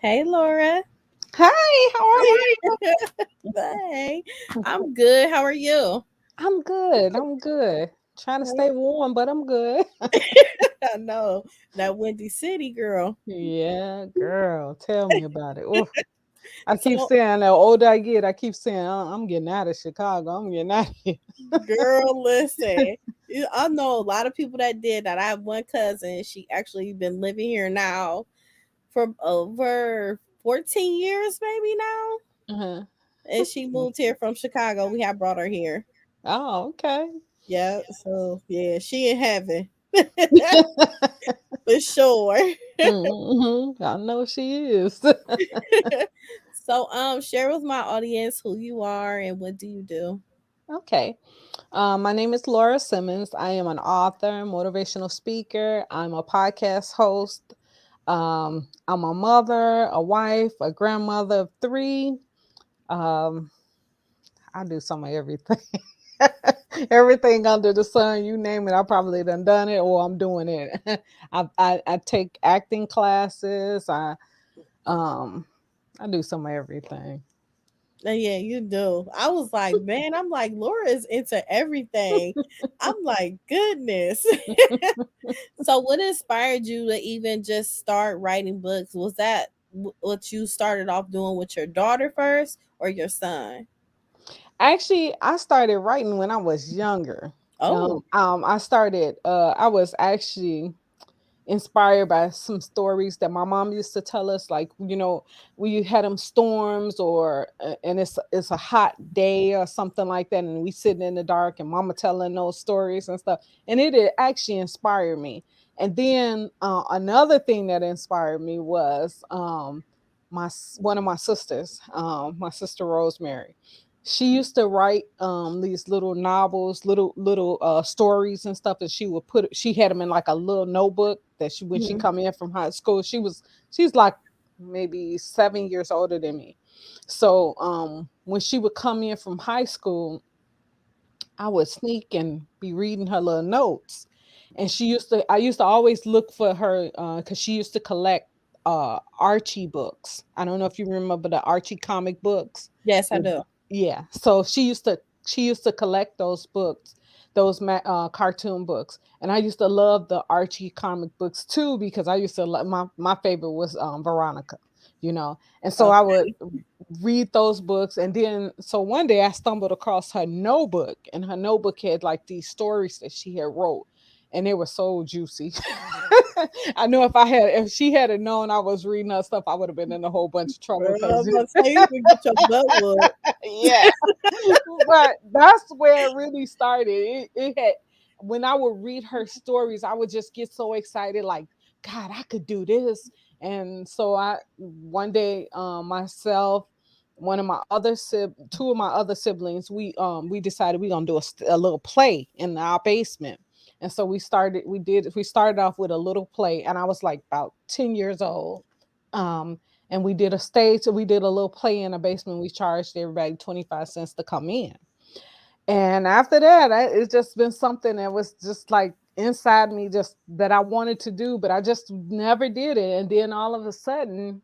Hey, Laura. Hi, how are you? Hey, I'm good. How are you? I'm good. I'm good. Trying to stay warm, but I'm good. I know that Windy City girl. Yeah, girl, tell me about it. Oof. I keep So, saying the older I get, I keep saying I'm getting out of Chicago. I'm getting out of here. girl, listen. I know a lot of people that did that. I have one cousin. She actually been living here now for over 14 years, maybe now. Uh-huh. And she moved here from Chicago. We have brought her here. Oh, okay. Yeah. So yeah, she in heaven for sure. I know she is. So share with my audience who you are and what do you do. Okay. My name is Laura Simmons. I am an author, motivational speaker. I'm a podcast host. I'm a mother, a wife, a grandmother of three. Um, I do some of everything. Everything under the sun, you name it, I probably done it or I'm doing it. I take acting classes. Um I do some of everything. Yeah, you do. I was like, man, I'm like, Laura is into everything. I'm like, goodness. So, what inspired you to even just start writing books? Was that what you started off doing with your daughter first or your son? Actually, I started writing when I was younger. Oh, I was actually inspired by some stories that my mom used to tell us, like, we had them storms and it's a hot day or something like that, and we sitting in the dark and mama telling those stories and stuff, and it actually inspired me. And then another thing that inspired me was one of my sister Rosemary. She used to write these little novels, little stories and stuff, and she had them in like a little notebook that when she mhm. come in from high school, she's like maybe 7 years older than me. So when she would come in from high school, I would sneak and be reading her little notes. And I used to always look for her because she used to collect Archie books. I don't know if you remember the Archie comic books. Yes, I With do. Yeah, so she used to collect those books, those cartoon books, and I used to love the Archie comic books too because I used to love my favorite was Veronica, and so I would Okay. read those books. And then so one day I stumbled across her notebook, and her notebook had like these stories that she had wrote, and they were so juicy. I knew if she had known I was reading her stuff, I would have been in a whole bunch of trouble Girl, I'm because about to say you can get your butt whooped. yeah. But that's where it really started. It had When I would read her stories, I would just get so excited, like, God, I could do this. And so I one day, myself, two of my other siblings, we decided we gonna do a little play in our basement. And so we started off with a little play, and I was like about 10 years old. Um, and we did a little play in the basement. We charged everybody 25 cents to come in. And after that, it's just been something that was just like inside me, just that I wanted to do, but I just never did it. And then all of a sudden,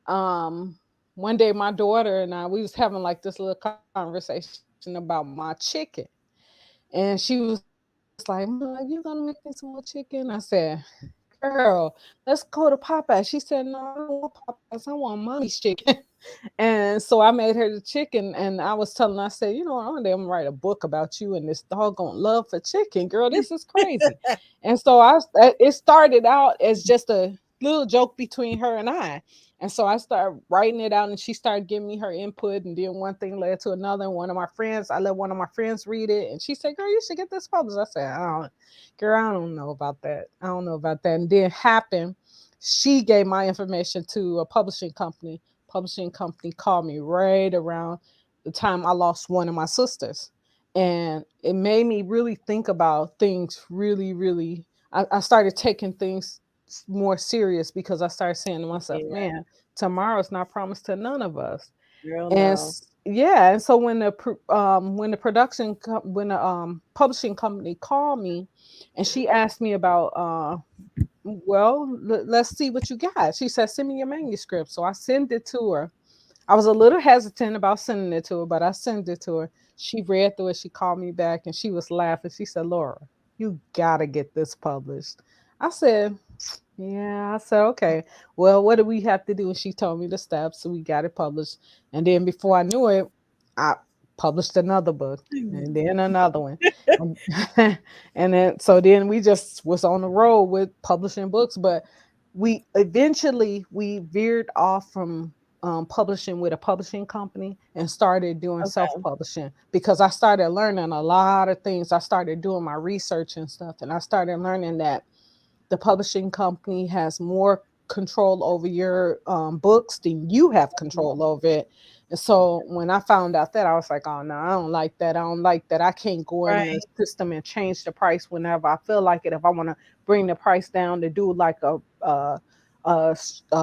um, one day my daughter and we was having like this little conversation about my chicken. And she was like, "Ma, you gonna make me some more chicken?" I said, "Girl, let's go to Popeyes." She said, "No, I don't want Popeyes. I want mommy's chicken." And so I made her the chicken, and I was telling her, I said, "One day I'm gonna write a book about you and this doggone love for chicken, girl. This is crazy." And so it started out as just a little joke between her and I. And so I started writing it out, and she started giving me her input. And then one thing led to another. And I let one of my friends read it, and she said, "Girl, you should get this published." I said, "Girl, I don't know about that. I don't know about that." And then happened, she gave my information to a publishing company called me right around the time I lost one of my sisters. And it made me really think about things really, really. I started taking things more serious because I started saying to myself, Yeah. man, tomorrow's not promised to none of us. Girl, And no. yeah, and so when the when the publishing company called me, and she asked me about well, let's see what you got. She said, send me your manuscript. So I sent it to her. I was a little hesitant about sending it to her, but I sent it to her. She read through it. She called me back and she was laughing. She said, Laura, you gotta get this published. I said, yeah, I said, okay. Well, what do we have to do? And she told me the steps. So we got it published. And then before I knew it, I published another book and then another one. And, and then so then we just was on the road with publishing books. But we eventually we veered off from publishing with a publishing company and started doing Okay. self-publishing because I started learning a lot of things. I started doing my research and stuff, and I started learning that the publishing company has more control over your books than you have control over it. And so when I found out that, I was like, oh no, I don't like that. I don't like that. I can't go in the Right. system and change the price whenever I feel like it. If I want to bring the price down to do like a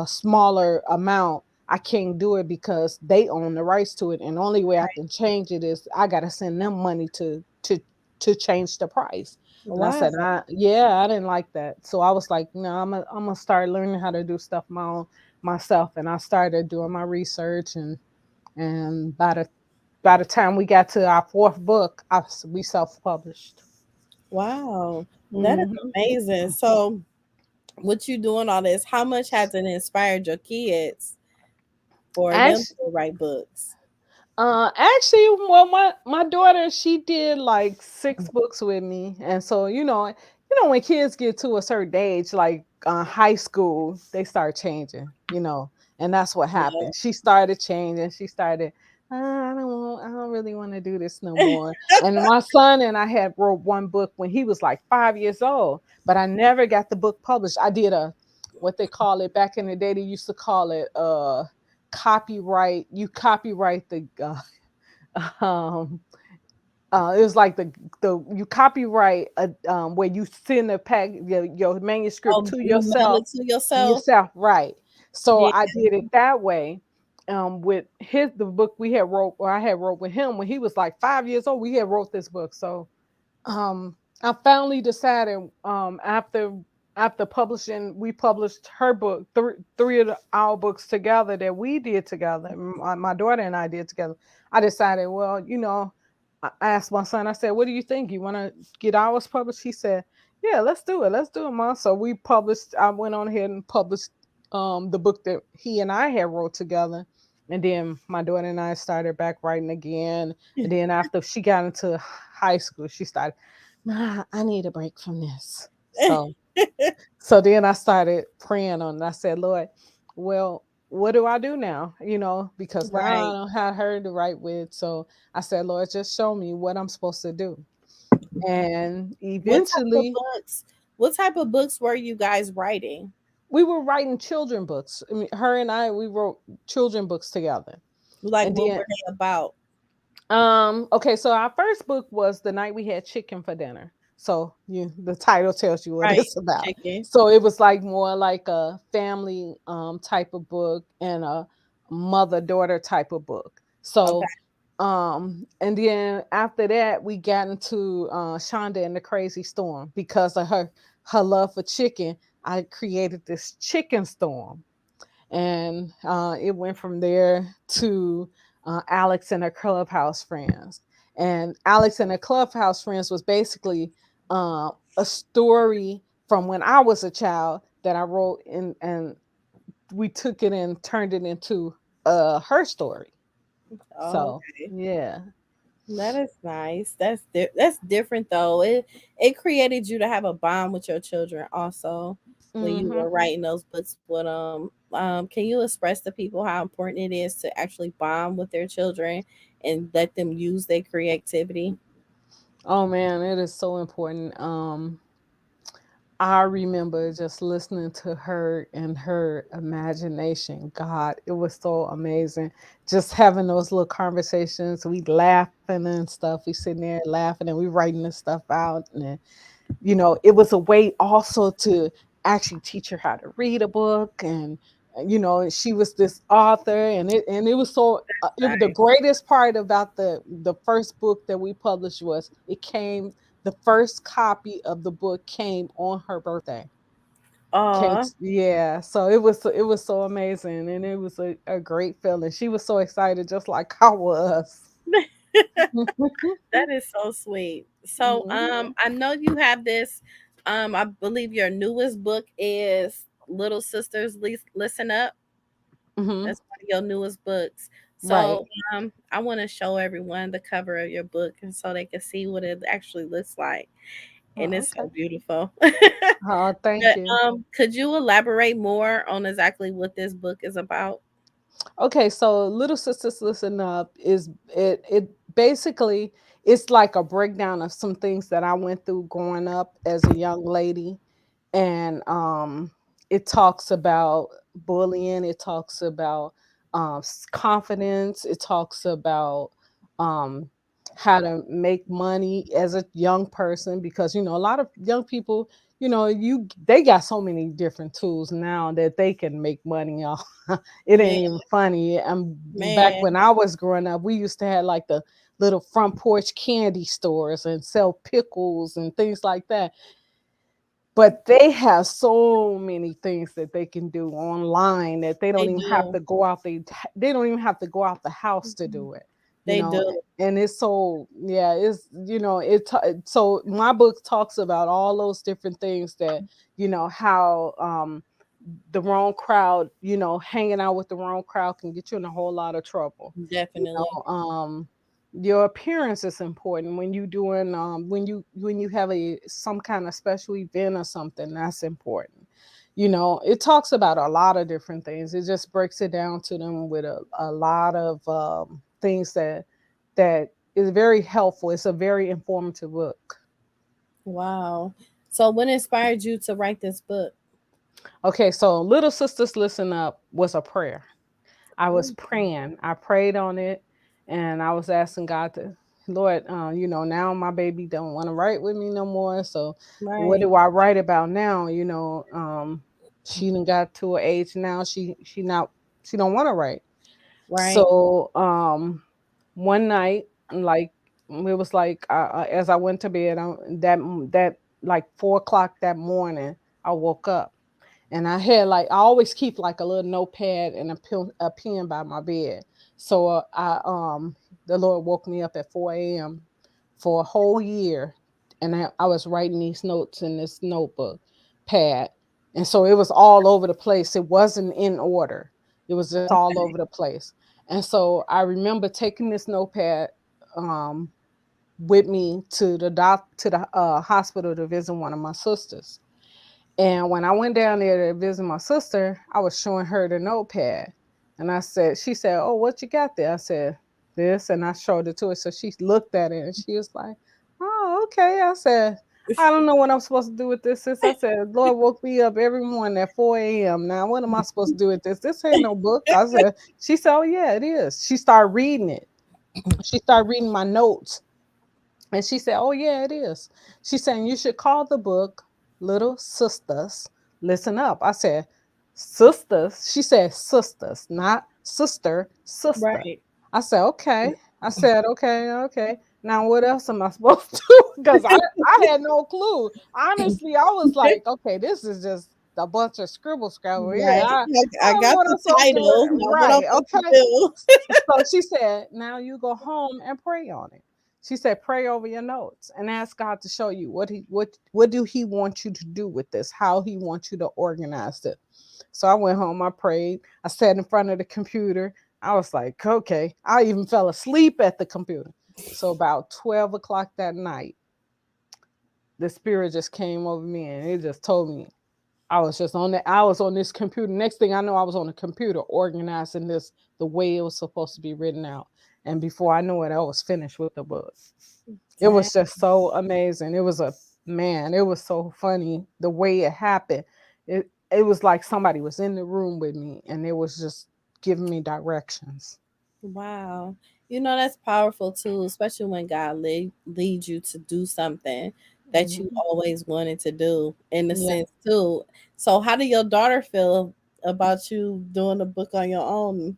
smaller amount, I can't do it because they own the rights to it. And the only way I can change it is I got to send them money to change the price. And I Wow. said, yeah, I didn't like that. So I was like, no, I'm gonna start learning how to do stuff myself. And I started doing my research, and by the time we got to our fourth book, we self published. Wow. That is Hmm. amazing. So, what you doing all this? How much has it inspired your kids for them to write books? Actually, well, my daughter, she did like 6 books with me, and so when kids get to a certain age, like high school, they start changing, and that's what Yeah. happened. She started changing. She started. I don't really want to do this no more. And my son and I had wrote one book when he was like 5 years old, but I never got the book published. I did a what they call it back in the day. They used to call it copyright. You copyright the um it was like the you copyright where you send a pack your manuscript Oh, to you mail yourself. it to yourself? Yourself, right. So Yeah. I did it that way. With the book we had wrote, or I had wrote with him when he was like 5 years old. We had wrote this book. So I finally decided after publishing, we published her book, three of our books together that we did together. My daughter and I did together. I decided, well, I asked my son. I said, "What do you think? You want to get ours published?" He said, "Yeah, let's do it. Let's do it, Mom." So we published. I went on ahead and published the book that he and I had wrote together. And then my daughter and I started back writing again. And then after she got into high school, she started, "Ma, I need a break from this." So then I started praying on it. I said, Lord, well, what do I do now? Because now I Right. don't have her to write with. So I said, Lord, just show me what I'm supposed to do. And What type of eventually books? What type of books were you guys writing? we were writing children books. I mean, her and I, we wrote children books together. Like, And what then were they about? okay, so our first book was The Night We Had Chicken for Dinner. So the title tells you what Right. it's about. Chicken. So it was like more like a family type of book and a mother-daughter type of book. Okay. So and then after that we got into Shonda and the Crazy Storm because of her love for chicken. I created this chicken storm, and it went from there to Alex and her clubhouse friends. And Alex and her clubhouse friends was basically a story from when I was a child that I wrote in, and we took it and turned it into her story. Oh, So yeah. that is nice. That's different though. It created you to have a bond with your children also when you Hmm. were writing those books with can you express to people how important it is to actually bond with their children and let them use their creativity? Oh man, it is so important. I remember just listening to her and her imagination. God, it was so amazing. Just having those little conversations, we laughing and stuff. We sitting there laughing and we writing this stuff out. And it was a way also to actually teach her how to read a book. And She was this author, and it was so it was the Nice. greatest part about the first book that we published was it came the first copy of the book came on her birthday. Aw. Yeah, so it was so amazing, and it was a great feeling. She was so excited, just like I was. That is so sweet. So, Mhm. I know you have this. I believe your newest book is Little Sisters Listen Up. Mhm. That's one of your newest books. Right. So, I want to show everyone the cover of your book, and so they can see what it actually looks like, and Oh, it's okay. so beautiful. Oh, thank But you. could you elaborate more on exactly what this book is about? Okay, so Little Sisters Listen Up it basically it's like a breakdown of some things that I went through growing up as a young lady, and it talks about bullying, it talks about confidence, it talks about um how to make money as a young person, because a lot of young people, you they got so many different tools now that they can make money off. It Yeah, ain't even funny. Back man, when I was growing up, we used to have like the little front porch candy stores and sell pickles and things like that. But they have so many things that they can do online that they they don't even have do. to go out they don't even have to go out the house to do it. You They know, do. and it's so yeah, so my book talks about all those different things that how the wrong crowd, hanging out with the wrong crowd can get you in a whole lot of trouble. You Definitely. know, your appearance is important when you doing when you have some kind of special event or something. That's important. It talks about a lot of different things. It just breaks it down to them with a lot of things that is very helpful. It's a very informative book. Wow. So, what inspired you to write this book? Okay, so Little Sisters Listen Up was a prayer. I was Ooh, praying. I prayed on it, and I was asking God to, Lord, now my baby don't want to write with me no more. So what right, do I write about now? She done got to an age now. She don't want to write. right. So one night, like it was like as I went to bed, that like 4 o'clock that morning, I woke up, and I had like I always keep like a little notepad and a pen by my bed. So the Lord woke me up at 4 a.m. for a whole year, and I was writing these notes in this notebook pad, and so it was all over the place. It wasn't in order. It was just all Okay, over the place. And so I remember taking this notepad um, with me to the hospital to visit one of my sisters, and when I went down there to visit my sister, I was showing her the notepad. And she said, "Oh, what you got there?" I said, "This." And I showed it to her. So she looked at it and she was like, "Oh, okay." I said, "I don't know what I'm supposed to do with this." Sis. I said, "Lord woke me up every morning at 4 a.m. Now, what am I supposed to do with this? This ain't no book." She said, "Oh, yeah, it is." She started reading it. She started reading my notes. And she said, "Oh, yeah, it is." She said, "You should call the book Little Sisters Listen Up." I said, "Sisters?" She said, "Sisters, not sister, sister." right. I said, "Okay." I said, "Okay, okay. Now, what else am I supposed to do?" Because I had no clue. Honestly, I was like, okay, this is just a bunch of scribble scrabble here. Right. I I don't know got what the I'm supposed to title. do. Now, what I'm Right. supposed to Okay. do? So she said, "Now you go home and pray on it." She said, "Pray over your notes and ask God to show you what do He want you to do with this, how He wants you to organize it." So I went home, I prayed, I sat in front of the computer. I was like, okay. I even fell asleep at the computer. So about 12 o'clock that night, the spirit just came over me and it just told me I was on this computer. Next thing I know, I was on the computer organizing this the way it was supposed to be written out. And before I knew it, I was finished with the book. It Dang. was just so amazing. It was so funny the way it happened. It was like somebody was in the room with me and it was just giving me directions. Wow. That's powerful too, especially when God leads you to do something that you Mhm. always wanted to do in the Yeah. sense too. So how did your daughter feel about you doing a book on your own?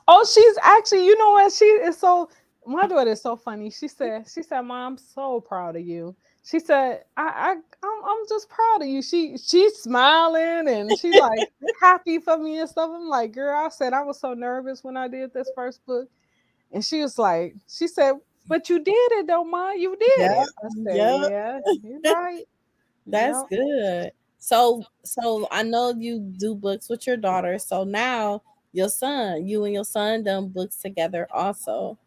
Oh, she's actually, you know what? She is so, my daughter is so funny. She said, Mom, I'm so proud of you. She said, I'm just proud of you. She's smiling and she like happy for me and stuff. I'm like, girl, I said I was so nervous when I did this first book. And she was like, she said, but you did it though, Mom. You did Yep, it. I said, yep. yeah, you're right. That's Yep. good. So I know you do books with your daughter. So now you and your son done books together also.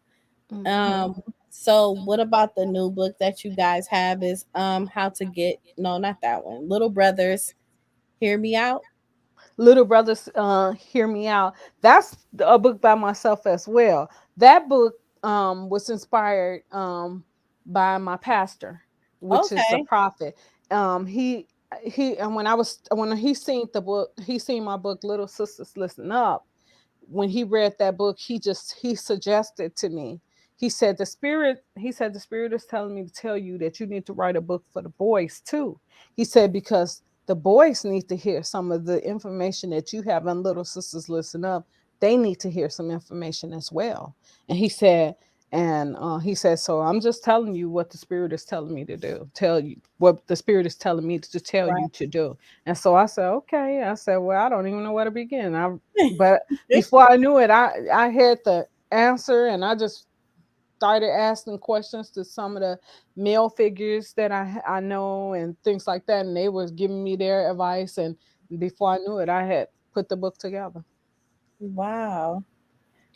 Mhm. Um, so what about the new book that you guys have is how to get no, not that one. Little Brothers, Hear Me Out? Little Brothers Hear Me Out. That's a book by myself as well. That book was inspired by my pastor, which is a Okay. prophet. He and when he seen the book, he seen my book Little Sisters Listen Up. When he read that book, he suggested to me. He said the spirit is telling me to tell you that you need to write a book for the boys too. He said because the boys need to hear some of the information that you have on Little Sisters Listen Up. They need to hear some information as well. And he said, so I'm just telling you what the spirit is telling me to do. Tell you what the spirit is telling me to tell Right. you to do. And so I said, okay. I said, well, I don't even know where to begin. But before I knew it, I had the answer, and I just started asking questions to some of the male figures that I know and things like that, and they was giving me their advice. And before I knew it, I had put the book together. Wow.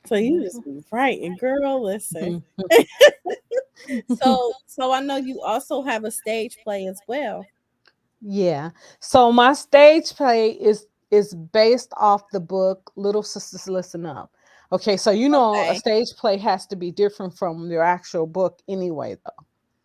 So you just be writing, girl. Listen. Mhm. So I know you also have a stage play as well. Yeah. So my stage play is based off the book Little Sisters Listen Up. Okay, so a Okay. stage play has to be different from your actual book anyway, though.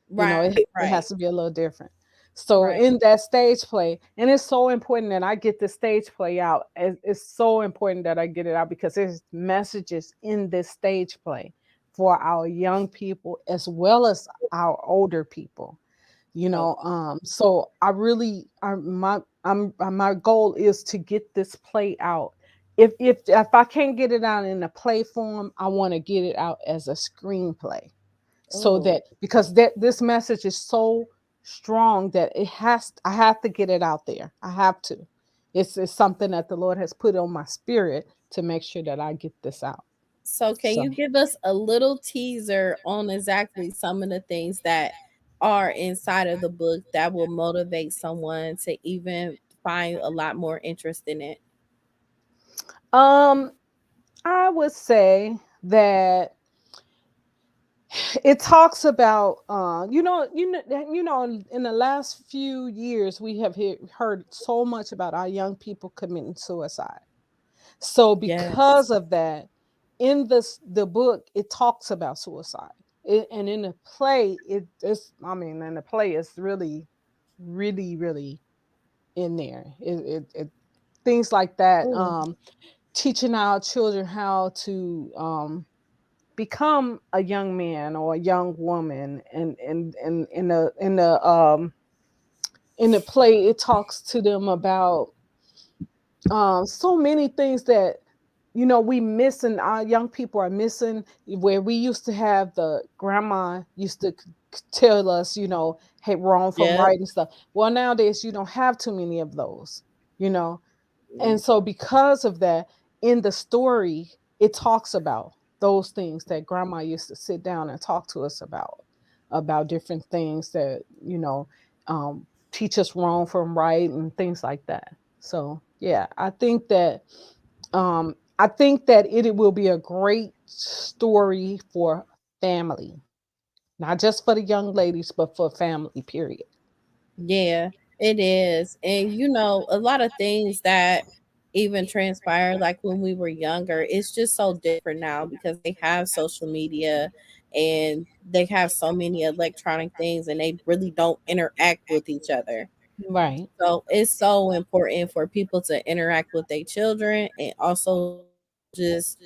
Right, It right, has to be a little different. So right. in that stage play, and it's so important that I get the stage play out. It's so important that I get it out because there's messages in this stage play for our young people as well as our older people. Okay. So I really my goal is to get this play out. If I can't get it out in a play form, I want to get it out as a screenplay, so Oh, that because this message is so strong that I have to get it out there. I have to. It's something that the Lord has put on my spirit to make sure that I get this out. so can So you give us a little teaser on exactly some of the things that are inside of the book that will motivate someone to even find a lot more interest in it? um I would say that it talks about in the last few years we have heard so much about our young people committing suicide. So Yes. because of that, in the book, it talks about suicide. And in the play, in the play, it's really, really, really in there. Things like that. Oh, Teaching our children how to become a young man or a young woman, and in the play, it talks to them about so many things that we missing, our young people are missing, where we used to have the grandma used to tell us, hey, wrong from yep. right and stuff. Well, nowadays you don't have too many of those, you know and so because of that, in the story, it talks about those things that grandma used to sit down and talk to us about different things that teach us wrong from right and things like that. So yeah, I think that it will be a great story for family, not just for the young ladies, but for family, period. Yeah, it is. And a lot of things that even transpired like when we were younger, it's just so different now because they have social media and they have so many electronic things and they really don't interact with each other. Right. So it's so important for people to interact with their children and also just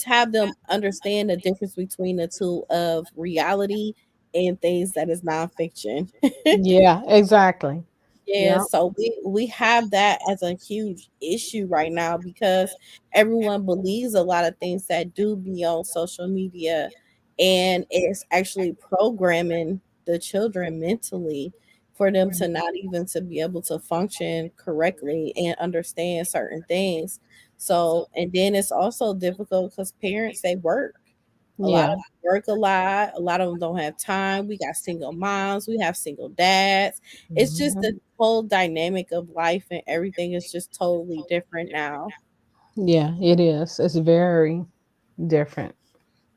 have them understand the difference between the two of reality and things that is nonfiction. Yeah, exactly. Yeah, Yeah. so we have that as a huge issue right now because everyone believes a lot of things that do be on social media, and it's actually programming the children mentally for them to not even to be able to function correctly and understand certain things. So, and then it's also difficult because parents, they work. A lot Yeah. of them work a lot. A lot of them don't have time. We got single moms. We have single dads. It's just the Mhm. whole dynamic of life and everything is just totally different now. Yeah, it is. It's very different.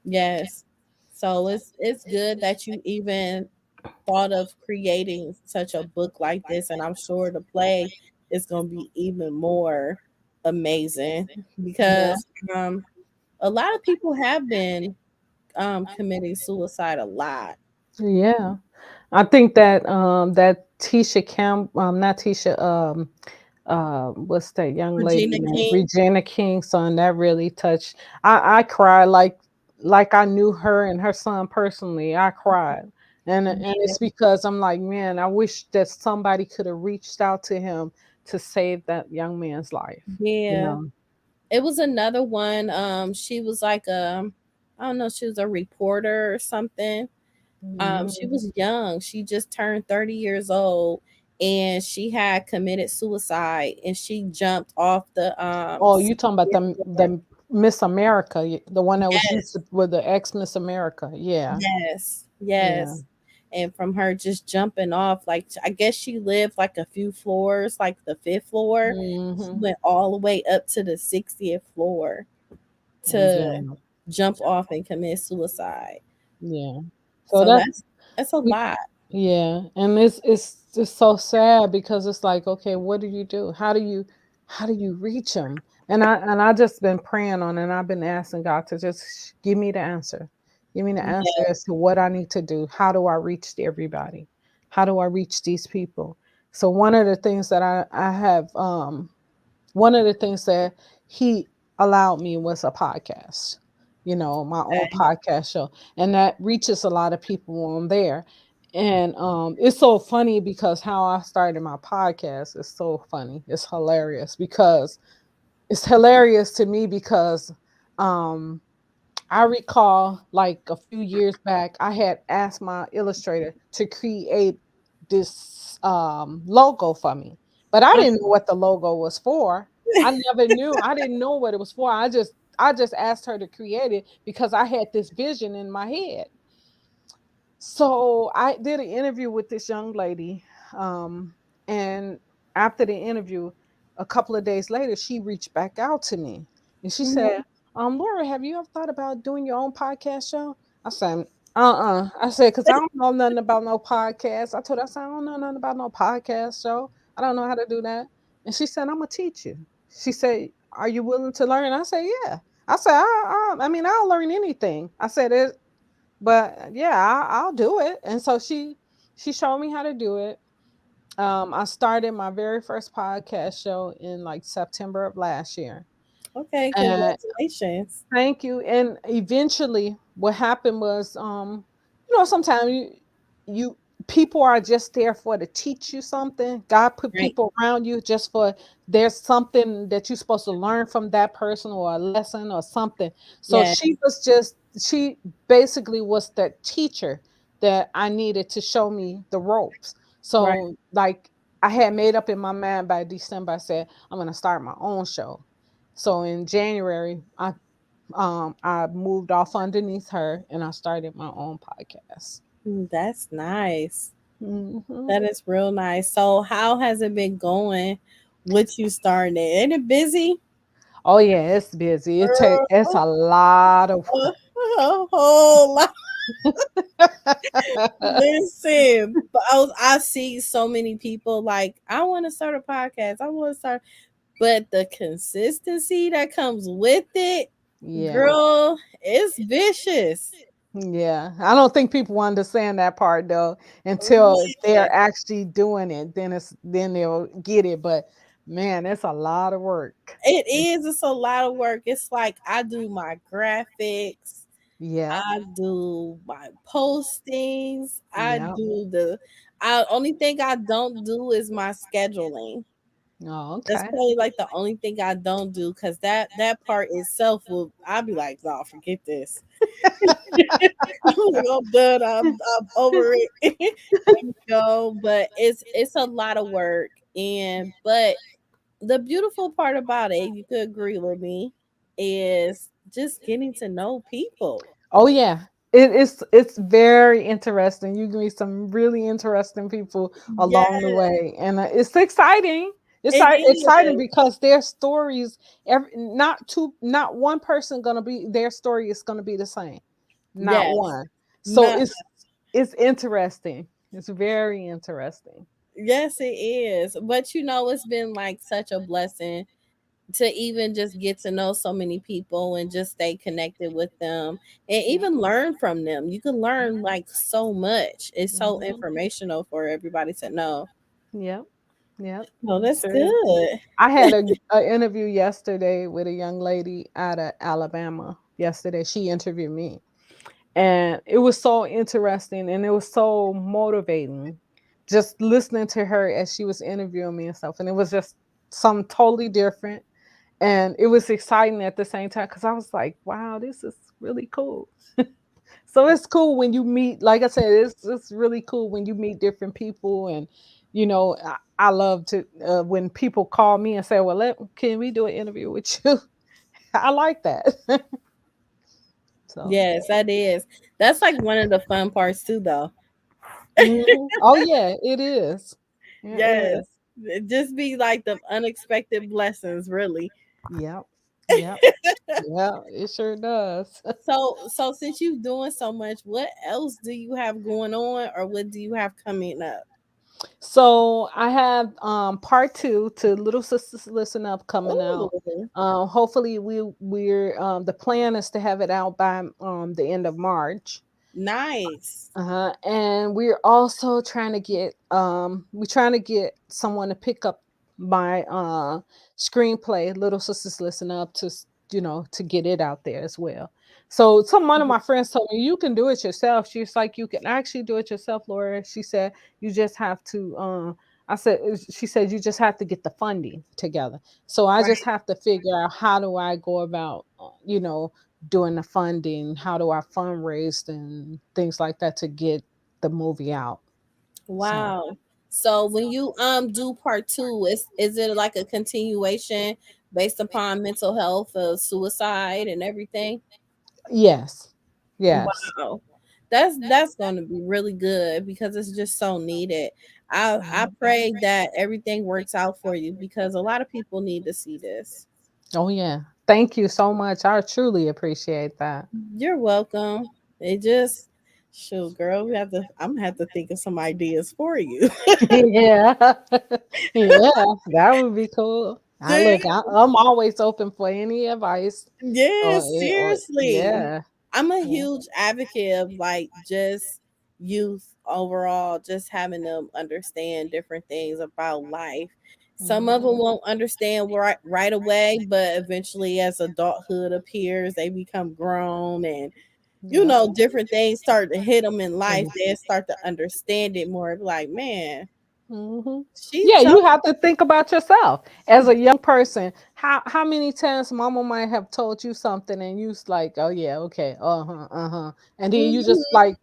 Yes. So it's good that you even thought of creating such a book like this, and I'm sure the play is going to be even more amazing Yeah. because a lot of people have been committing suicide a lot. Yeah. I think that that Tisha Camp not Tisha what's that young lady Regina name? King. Regina King's son, that really touched. I cried like I knew her and her son personally. I cried. And Yeah. it's because I'm like, man, I wish that somebody could have reached out to him to save that young man's life, you Yeah. know. It was another one. She was like I don't know, she was a reporter or something. She Mhm. was young. She just turned 30 years old and she had committed suicide and she jumped off the Oh, you talking about 60th floor. the Miss America, the one that was used Yes. to with the ex Miss America. Yeah. Yes. Yeah. Yes. And from her just jumping off, like I guess she lived like a few floors, like the fifth floor. She Mhm. went all the way up to the 60th floor to Exactly. jump off and commit suicide. Yeah. So So that's a we lot. yeah, and it's just so sad because it's like, okay, what do you do? How do you reach them? And I just been praying on it, and I've been asking God to just give me the answer. Give me the answer Yeah. as to what I need to do. How do I reach everybody? How do I reach these people? So one of the things that I have one of the things that he allowed me was a podcast, my own Okay. podcast show. And that reaches a lot of people on there. And it's so funny because how I started my podcast is so funny. It's hilarious because it's hilarious to me because um I recall like a few years back, I had asked my illustrator to create this logo for me, but I didn't know what the logo was for. I never knew. I didn't know what it was for. I just asked her to create it because I had this vision in my head. So I did an interview with this young lady, um, and after the interview, a couple of days later, she reached back out to me and she Mhm. said, Laura, have you ever thought about doing your own podcast show? I said, uh-uh. I said, because I don't know nothing about no podcast. I told her, I said, I don't know nothing about no podcast show. I don't know how to do that. And she said, I'm gonna teach you. She said, are you willing to learn? I said, yeah. I said, I mean, I'll learn anything. I said, but yeah, I'll do it. And so she showed me how to do it. I started my very first podcast show in like September of last year. Okay, And congratulations. thank you. And eventually what happened was sometimes you people are just there for to teach you something. God put Right. people around you just for there's something that you're supposed to learn from that person or a lesson or something. So Yeah. she basically was that teacher that I needed to show me the ropes. Right. So like I had made up in my mind by December, I said, I'm gonna start my own show. So in January, I moved off underneath her and I started my own podcast. That's nice. Mhm. That is real nice. So how has it been going with you starting it? Ain't it busy? Oh yeah, it's busy. It's Girl, a lot of a whole lot. work. Listen, but I see so many people like, I want to start a podcast. I want to start, but the consistency that comes with it, Yeah. girl, it's vicious. Yeah. I don't think people understand that part though until Listen, they're actually doing it. Then they'll get it. But man, it's a lot of work. it is. It's a lot of work. It's like I do my graphics. Yep. I do my postings. I Yep. do the I only thing I don't do is my scheduling. Oh, That's okay. probably like the only thing I don't do because that part itself will I'll be like, no, forget this. I'm like, I'm done. I'm over it. Let me go. But it's a lot of work. And but the beautiful part about it, you could agree with me, is just getting to know people. Oh yeah. It's very interesting. You meet some really interesting people along the Yes, way, and it's exciting. It's it exciting is. because their stories, not one person gonna be their story is gonna be the same, not Yes. one. So Not it's interesting. It's very interesting. yes, it is. But it's been like such a blessing to even just get to know so many people and just stay connected with them and Yeah. even learn from them. You can learn like so much. It's so Hmm. informational for everybody to know. Yep. Yep. Oh, that's Sure. good. I had a interview yesterday with a young lady out of Alabama. Yesterday, she interviewed me, and it was so interesting and it was so motivating just listening to her as she was interviewing me and stuff. And it was just something totally different, and it was exciting at the same time because I was like, wow, this is really cool. So it's cool when you meet, like I said, it's really cool when you meet different people. And I love to when people call me and say, well, can we do an interview with you? I like that. So Yes, that is. That's like one of the fun parts too, though. mhm. Oh yeah, it is. Yeah, it Yes. is. It just be like the unexpected blessings, really. Yep. Yep. Yeah, it sure does. So since you're doing so much, what else do you have going on or what do you have coming up? So I have part two to Little Sisters Listen Up coming out. Oh, Hopefully we're the plan is to have it out by the end of March. nice. And we're trying to get someone to pick up my screenplay, Little Sisters Listen Up, to get it out there as well. So one of my friends told me you can do it yourself. She's like, you can actually do it yourself, Laura. She said you just have to she said you just have to get the funding together. So I just Right. have to figure out how do I go about doing the funding, how do I fundraise and things like that to get the movie out. So Wow. So when you do part two, is it like a continuation based upon mental health, suicide and everything? yes, yes, Wow. That's going to be really good because it's just so needed. I mhm. pray that everything works out for you because a lot of people need to see this. Oh yeah. Thank you so much. I truly appreciate that. You're welcome. It just shoot, girl, I'm gonna have to think of some ideas for you. Yeah. Yeah, that would be cool. Dang. I'm always open for any advice. Yes, Or seriously. yeah. I'm a Yeah. huge advocate of like just youth overall, just having them understand different things about life. Some of them Mhm. won't understand right away, but eventually, as adulthood appears, they become grown and Yeah. different things start to hit them in life. They start to understand it more. Like, man, Hmm. she Yeah, told you have to think about yourself as a young person. How many times mama might have told you something and you's like, oh yeah, okay, uh huh, and then you just Mhm. like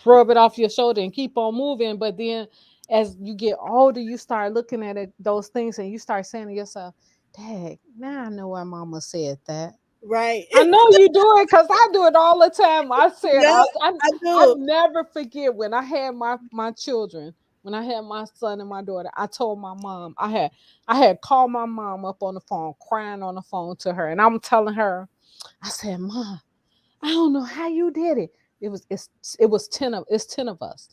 rub it off your shoulder and keep on moving. But then as you get older, you start looking at those things and you start saying to yourself, "Dang, now I know why mama said that." Right. I know you do it because I do it all the time. I said Yeah, I I do. never forget when I had my children, when I had my son and my daughter. I told my mom I had called my mom up on the phone, crying on the phone to her, and I'm telling her, I said, "Mom, I don't know how you did it. It's 10 of us."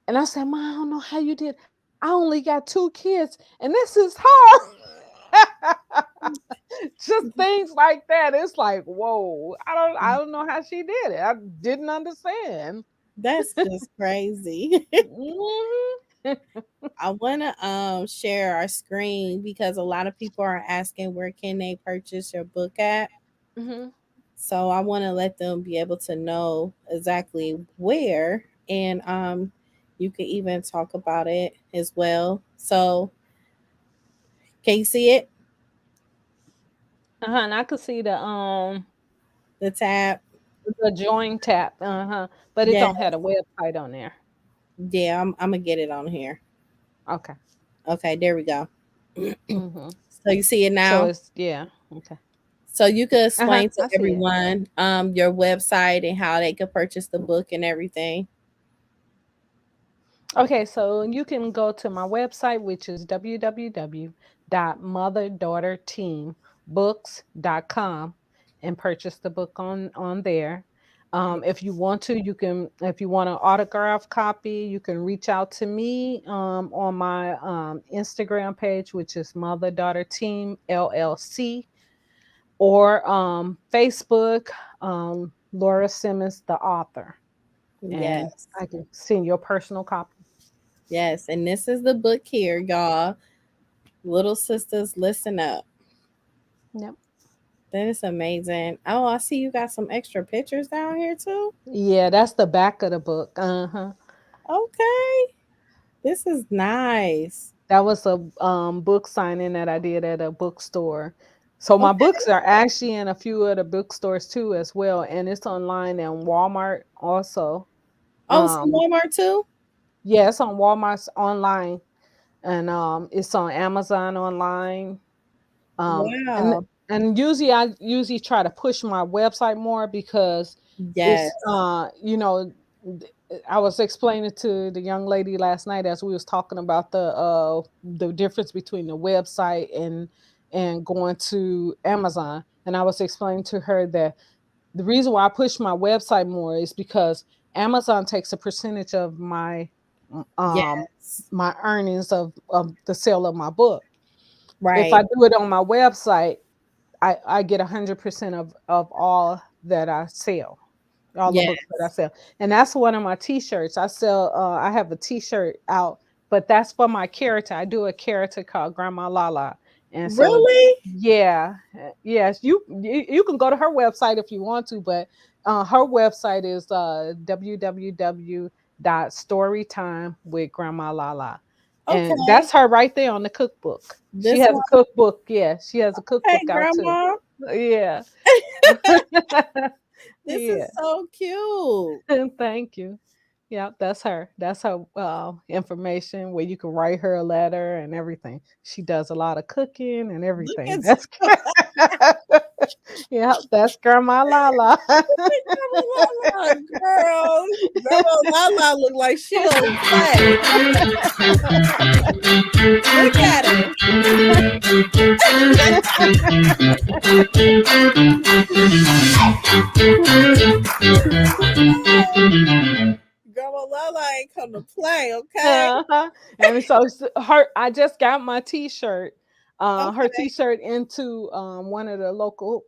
And I said, "Mom, I don't know how you did. I only got 2 kids, and this is hard." Just things like that. It's like, whoa, I don't know how she did it. I didn't understand. That's just crazy. Mhm. I want to share our screen because a lot of people are asking where can they purchase your book at. Mhm. So I want to let them be able to know exactly where, and you can even talk about it as well. So can you see it? And I could see The tab. the join tab. But it Yeah, don't have a website on there. yeah. I'm gonna get it on here. Okay. Okay, there we go. Mm-hmm. So you see it So now. it's yeah. Okay. So you could explain to I see it. everyone your website and how they could purchase the book and everything. Okay, so you can go to my website, which is www.motherdaughterteambooks.com and purchase the book on there. If you want to, you can. If you want an autograph copy, you can reach out to me on my Instagram page, which is Mother Daughter Team LLC, or Facebook, Laura Simmons, the author, and Yes, I can send you a personal copy. yes. And this is the book here, y'all. Little sisters, listen up. Yep. That is amazing. Oh, I see you got some extra pictures down here too. Yeah, that's the back of the book. Uh-huh. Okay, this is nice. That was a book signing that I did at a bookstore. So my Okay. books are actually in a few of the bookstores too as well, and it's online and Walmart also. Oh, some Um Walmart too. yeah, it's on Walmart's online, and it's on Amazon online. Um, and Wow. and usually I usually try to push my website more because Yes. it's I was explaining to the young lady last night as we was talking about the difference between the website and going to Amazon, and I was explaining to her that the reason why I push my website more is because Amazon takes a percentage of um Yes. my earnings of the sale of my book. If I Right. do it on my website, I get 100% of all that I sell, all the books that I Yes. sell. And that's one of my t-shirts. I have a t-shirt out, but that's for my character. I do a character called Grandma Lala. And so Really? yeah, yes, you can go to her website if you want to, but her website is www.storytime with Grandma Lala. And Okay. that's her right there on the cookbook. She This has one. a cookbook. Yeah, she has a Hey, cookbook out too. Grandma. Yeah. This Yeah. is so cute. Thank you. Yeah, that's her. That's her information where you can write her a letter and everything. She does a lot of cooking and Look everything. at That's yeah, that's Grandma Lala. Grandma Lala, girl. Grandma Lala look like she don't play. Look at her. Grandma Lala ain't come to play, okay? Uh-huh. And so her I just got my t-shirt. Her Okay. t-shirt into one of the local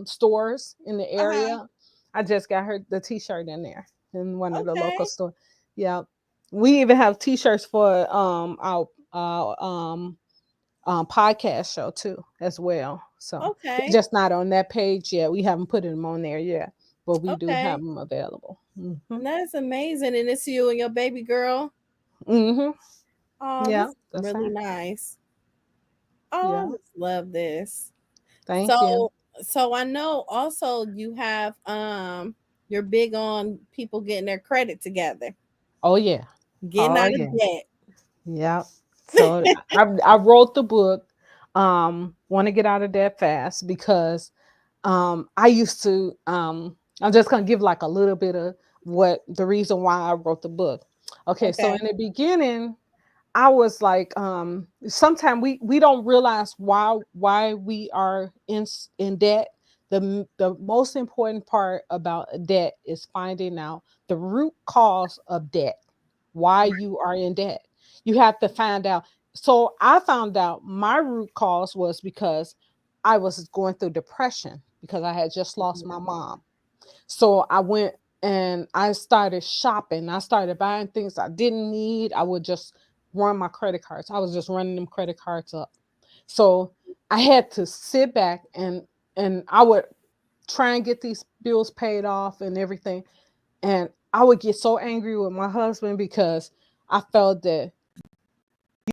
stores in the Uh-huh. area. I just got her the t-shirt in there in one of the local Okay. stores. Yeah. We even have t-shirts for our podcast show too as well. So they're Okay. just not on that page yet. We haven't put them on there yet, but we do have Okay. them available. Hmm. That's amazing. And it's you and your baby girl. Hmm. Oh, this Yeah, is that's really her. nice. Oh, I Yeah. just love this. Thank you. So so I know also you have you're big on people getting their credit together, Oh yeah. getting Oh out yeah. of debt. Yeah. So I wrote the book. Want to get out of debt fast because I used to I'm just gonna give like a little bit of what the reason why I wrote the book. Okay, so Okay. in the beginning, I was like, sometimes we don't realize why we are in debt. The most important part about a debt is finding out the root cause of debt, why you are in debt. You have to find out. So I found out my root cause was because I was going through depression because I had just lost my mom. So I went and I started shopping. I started buying things I didn't need. I would just run my credit cards. I was just running them credit cards up. So I had to sit back and I would try and get these bills paid off and everything. And I would get so angry with my husband because I felt that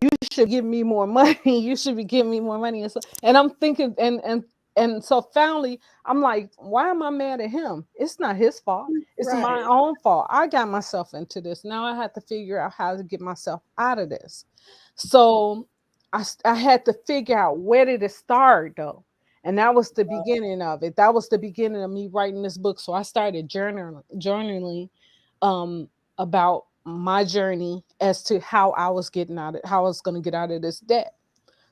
you should give me more money. You should be giving me more money. And I'm thinking, and so finally, I'm like, why am I mad at him? It's not his fault. It's my Right. own fault. I got myself into this. Now I have to figure out how to get myself out of this. So I had to figure out, where did it start though? And that was the beginning of it. That was the beginning of me writing this book. So I started journaling um, about my journey as to how I was getting out of, how I was going to get out of this debt.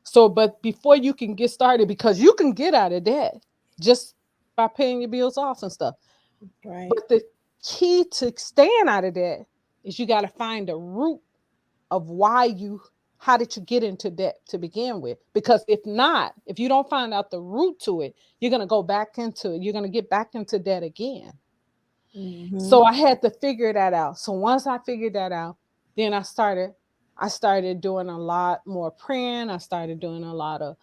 So, but before you can get started, because you can get out of debt just by paying your bills off and stuff. Right. But the key to staying out of debt is you got to find the root of why you, how did you get into debt to begin with? Because if not, if you don't find out the root to it, you're going to go back into it. You're going to get back into debt again. Mm-hmm. So I had to figure that out. So once I figured that out, then I started doing a lot more praying. I started doing a lot of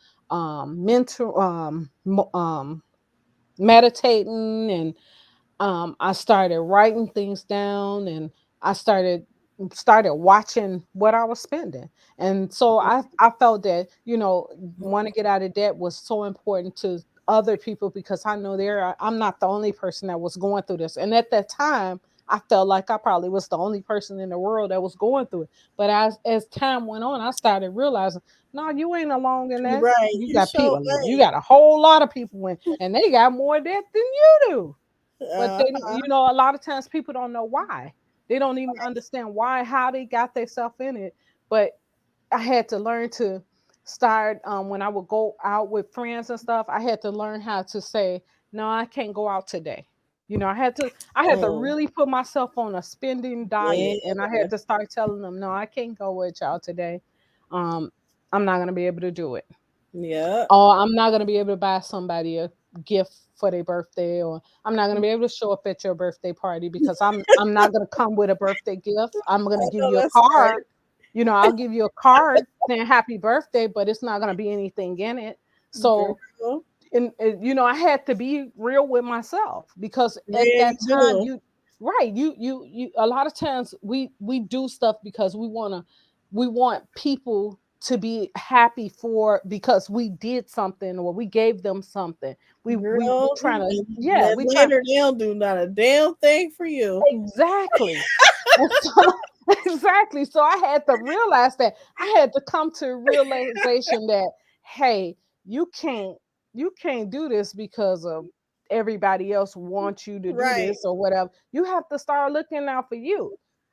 mental meditating, and I started writing things down, and I started watching what I was spending. And so I felt that, want to get out of debt was so important to other people, because I know I'm not the only person that was going through this. And at that time, I felt like I probably was the only person in the world that was going through it. But as time went on, I started realizing, no, you ain't alone in that. Right. You You got sure people, you ain't. got a whole lot of people in, and they got more debt than you do. But they, Uh-huh. a lot of times people don't know why. They don't even understand why, how they got themselves in it. But I had to learn to start, when I would go out with friends and stuff. I had to learn how to say, no, I can't go out today. I had to Mm. really put myself on a spending Yeah. diet, and I had to start telling them, no, I can't go with y'all today. Um, I'm not gonna be able to do it. Yeah. Or I'm not gonna be able to buy somebody a gift for their birthday, or I'm not gonna be able to show up at your birthday party, because I'm not gonna come with a birthday gift. I'm gonna I give know you a that's right. card. I'll give you a card saying happy birthday, but it's not gonna be anything in it. So, Girl. and I had to be real with myself, because at Yeah, that you time, do. right, a lot of times we do stuff because we want people to be happy, for because we did something, or we gave them something. We Girl. trying to, yeah, Then we try. later they don't do not a damn thing for you. Exactly. And so exactly. So I had to realize that. I had to come to a realization that, hey, you can't you can't do this because of everybody else wants you to do Right. this or whatever. You have to start looking out for you.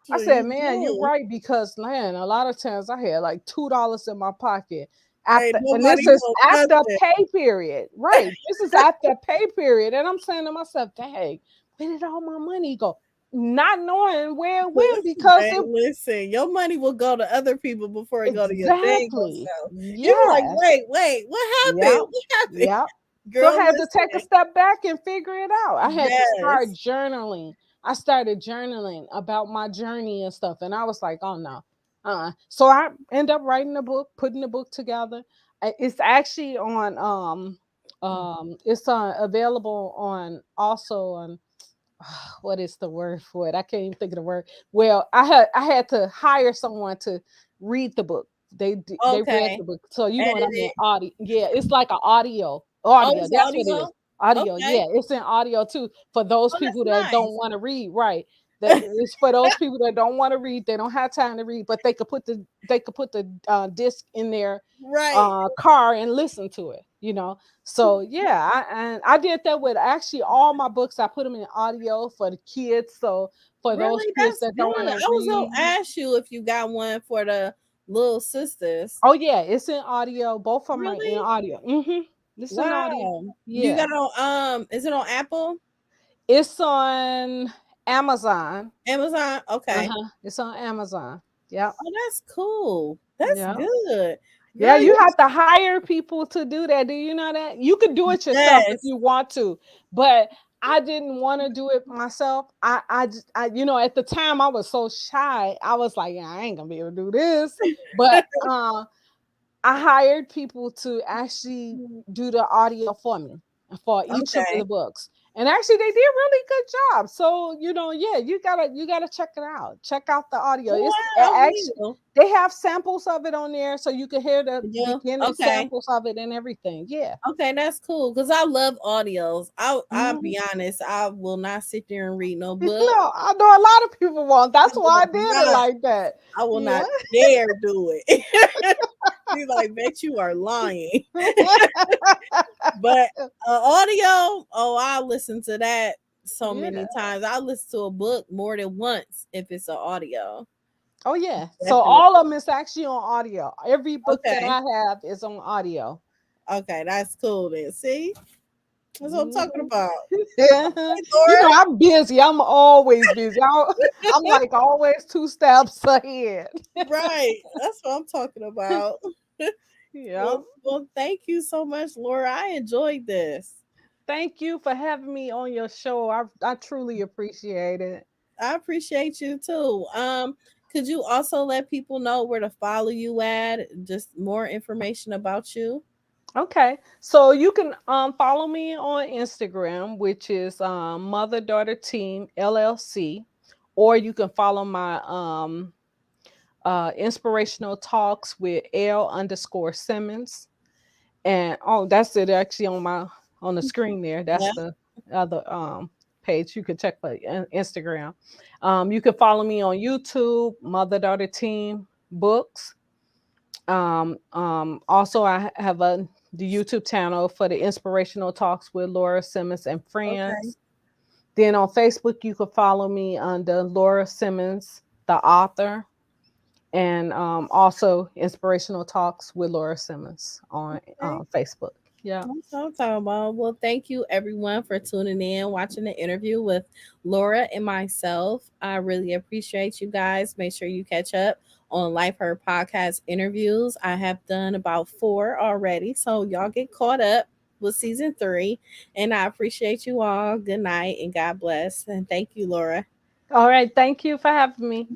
I So said, you man, you're do. right, because man, a lot of times I had like $2 in my pocket after, Ain't and this nobody is gonna touch after it. pay period. Right. This is after pay period. And I'm saying to myself, dang, where did all my money go? Not knowing where it went, because Man, it listen, your money will go to other people before it go to your dang old exactly. self. You be like, Yes. wait, what Yeah. happened? What happened? Yeah. So I Girl, had to take a listen. step back and figure it out. I had to start Yes. journaling. I started journaling about my journey and stuff. And I was like, oh no. So I end up writing a book, putting the book together. It's actually on it's on available on, also on, what is the word for it? I can't even think of the word. Well, I had to hire someone to read the book. They read Okay. the book, so you know what I Edit mean. it. Audio, yeah, it's like an audio. Oh, Audio, it's that's what it is. audio? Audio, Okay. yeah, it's in audio too. For those Oh, that's people that don't nice. want to read, right? That it's for those people that don't want to read. They don't have time to read, but they could put the disc in their Right. car and listen to it. So yeah, and I did that with actually all my books. I put them in audio for the kids. So for those Really? kids That's that don't want good. to I was read, gonna ask you if you got one for the little sisters. oh yeah, it's in audio. Both of them are in Really? audio. It's in audio. Wow. You Yeah, got it on is it on Apple? it's on Amazon. Amazon? Okay. It's on Amazon. Yep. Oh, that's cool. That's Yeah. good. Yeah, Girl, you you have to hire people to do that. Do you know that? You could do it yourself if yes. you want to, but I didn't want to do it myself. At the time I was so shy. I was like, yeah, I ain't gonna be able to do this. But I hired people to actually do the audio for me for each of the Okay. books. And actually, they did really good job. So yeah, you gotta check it out. Check out the audio. Oh, It's I actually will. they have samples of it on there, so you can hear the Yeah. beginning Okay. samples of it and everything. Yeah. Okay, that's cool because I love audios. I'll Mhm. be honest, I will not sit there and read no book. No, I know a lot of people won't. I That's why I will did it not. like that. I will Yeah. not dare do it. Be like, bet you are lying. But audio, oh, I listen to that so Yeah. many times. I listen to a book more than once if it's an audio. Oh yeah. So Definitely. all of them is actually on audio. Every book that Okay. I have is on audio. Okay, that's cool then. See? That's what I'm talking Mhm. about. Yeah. Hey, Laura. I'm busy. I'm always busy. I'm like always two steps ahead. Right. That's what I'm talking about. Yeah. Well, thank you so much, Laura. I enjoyed this. Thank you for having me on your show. I truly appreciate it. I appreciate you too. Could you also let people know where to follow you at? Just more information about you. Okay. So you can follow me on Instagram, which is Mother Daughter Team LLC, or you can follow my inspirational talks with L_Simmons. And oh, that's it actually on the screen there. That's Yeah. the other page you can check for Instagram. You can follow me on YouTube, Mother Daughter Team Books. Also, I have the YouTube channel for the inspirational talks with Laura Simmons and Okay. friends. Then on Facebook, you can follow me under Laura Simmons, the author, and also inspirational talks with Laura Simmons on Okay. Facebook. Yeah. That's what I'm talking about. Well, thank you everyone for tuning in, watching the interview with Laura and myself. I really appreciate you guys. Make sure you catch up on Life Her podcast interviews. I have done about 4 already. So y'all get caught up with season 3. And I appreciate you all. Good night and God bless. And thank you, Laura. All right. Thank you for having me.